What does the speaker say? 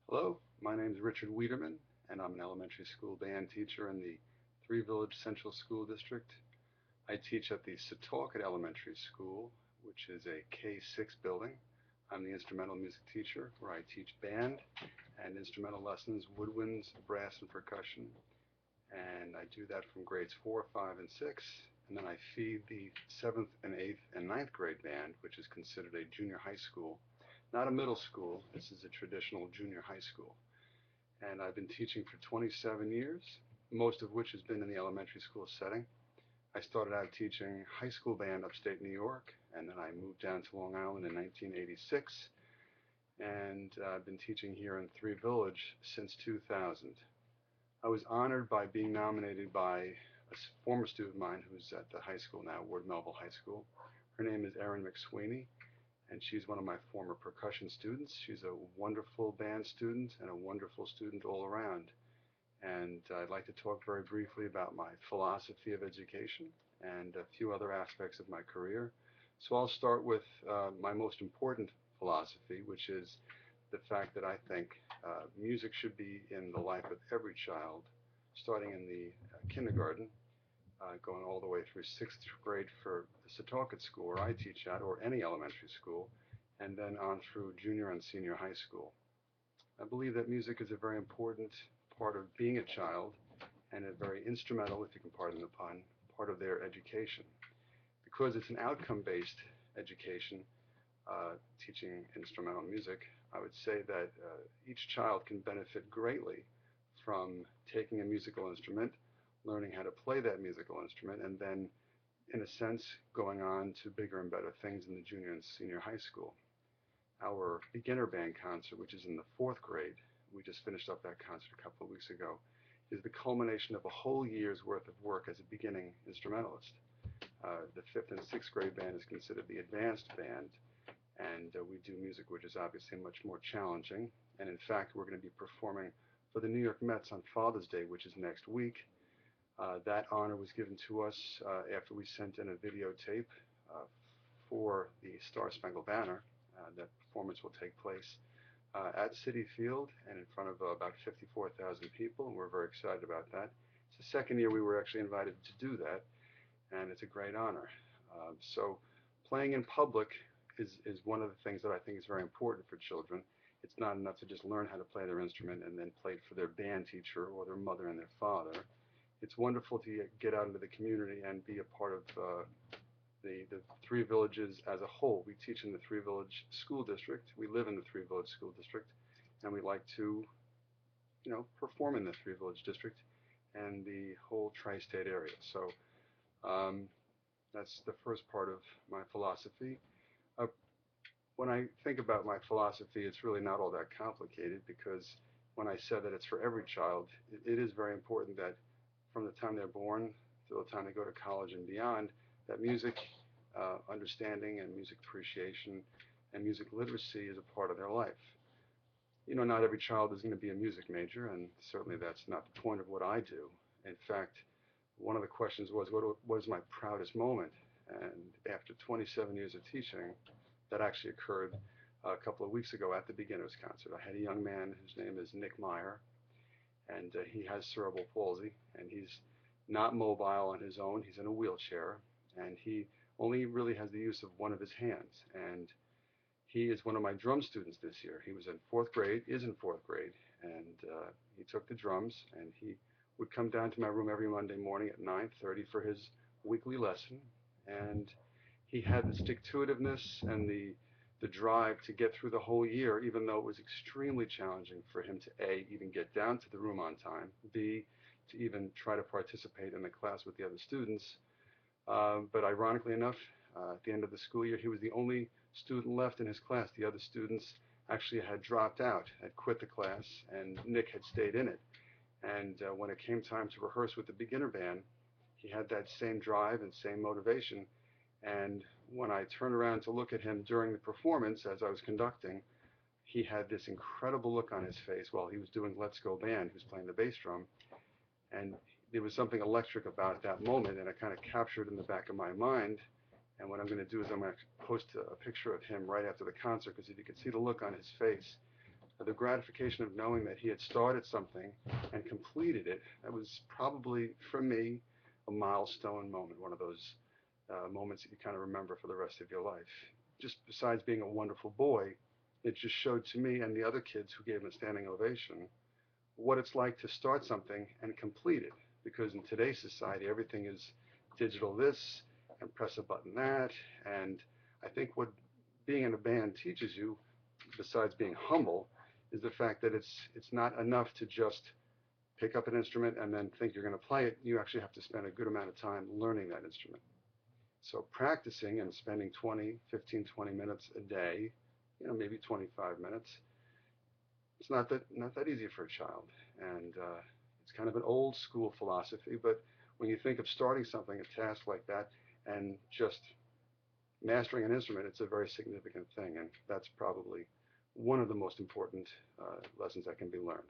Hello, my name is Richard Wiederman, and I'm an elementary school band teacher in the Three Village Central School District. I teach at the Setauket Elementary School, which is a K-6 building. I'm the instrumental music teacher where I teach band and instrumental lessons, woodwinds, brass, and percussion. And I do that from grades 4, 5, and 6. And then I feed the 7th and 8th and ninth grade band, which is considered a junior high school. Not a middle school, this is a traditional junior high school. And I've been teaching for 27 years, most of which has been in the elementary school setting. I started out teaching high school band upstate New York, and then I moved down to Long Island in 1986, and I've been teaching here in Three Village since 2000. I was honored by being nominated by a former student of mine who's at the high school now, Ward Melville High School. Her name is Erin McSweeney, and she's one of my former percussion students. She's a wonderful band student and a wonderful student all around. And I'd like to talk very briefly about my philosophy of education and a few other aspects of my career. So I'll start with my most important philosophy, which is the fact that I think music should be in the life of every child, starting in the kindergarten, going all the way through sixth grade for the Setauket school where I teach at, or any elementary school, and then on through junior and senior high school. I believe that music is a very important part of being a child and a very instrumental, if you can pardon the pun, part of their education. Because it's an outcome-based education, teaching instrumental music, I would say that each child can benefit greatly from taking a musical instrument, learning how to play that musical instrument, and then, in a sense, going on to bigger and better things in the junior and senior high school. Our beginner band concert, which is in the fourth grade, we just finished up that concert a couple of weeks ago, is the culmination of a whole year's worth of work as a beginning instrumentalist. The fifth and sixth grade band is considered the advanced band, and we do music which is obviously much more challenging. And in fact, we're going to be performing for the New York Mets on Father's Day, which is next week. That honor was given to us after we sent in a videotape for the Star Spangled Banner. That performance will take place at Citi Field and in front of about 54,000 people, and we're very excited about that. It's the second year we were actually invited to do that, and it's a great honor. So playing in public is one of the things that I think is very important for children. It's not enough to just learn how to play their instrument and then play it for their band teacher or their mother and their father. It's wonderful to get out into the community and be a part of the Three Villages as a whole. We teach in the Three Village School District. We live in the Three Village School District, and we like to, perform in the Three Village District and the whole tri-state area. So that's the first part of my philosophy. Uh, when I think about my philosophy, it's really not all that complicated because when I said that it's for every child, it is very important that from the time they're born to the time they go to college and beyond, that music understanding and music appreciation and music literacy is a part of their life. Not every child is going to be a music major, and certainly that's not the point of what I do. In fact, one of the questions was, what was my proudest moment? And after 27 years of teaching, that actually occurred a couple of weeks ago at the beginner's concert. I had a young man, his name is Nick Meyer, and he has cerebral palsy, and he's not mobile on his own. He's in a wheelchair, and he only really has the use of one of his hands. And he is one of my drum students this year. He was in fourth grade, is in fourth grade, and he took the drums, and he would come down to my room every Monday morning at 9:30 for his weekly lesson. And he had the stick-to-itiveness and the drive to get through the whole year, even though it was extremely challenging for him to A, even get down to the room on time, B, to even try to participate in the class with the other students. But ironically enough, at the end of the school year, he was the only student left in his class. The other students actually had dropped out, had quit the class, and Nick had stayed in it. And when it came time to rehearse with the beginner band, he had that same drive and same motivation. And when I turned around to look at him during the performance as I was conducting, he had this incredible look on his face while he was doing Let's Go Band, he was playing the bass drum. And there was something electric about that moment, and I kind of captured in the back of my mind. And what I'm going to do is I'm going to post a picture of him right after the concert, because if you could see the look on his face, The gratification of knowing that he had started something and completed it, that was probably, for me, a milestone moment, one of those moments that you kind of remember for the rest of your life. Just besides being a wonderful boy, it just showed to me and the other kids who gave him a standing ovation what it's like to start something and complete it. Because in today's society, everything is digital this and press a button that. And I think what being in a band teaches you, besides being humble, is the fact that it's not enough to just pick up an instrument and then think you're going to play it. You actually have to spend a good amount of time learning that instrument. So practicing and spending 20, 15, 20 minutes a day, maybe 25 minutes, it's not that easy for a child. And it's kind of an old school philosophy, but when you think of starting something, a task like that, and just mastering an instrument, it's a very significant thing, and that's probably one of the most important lessons that can be learned.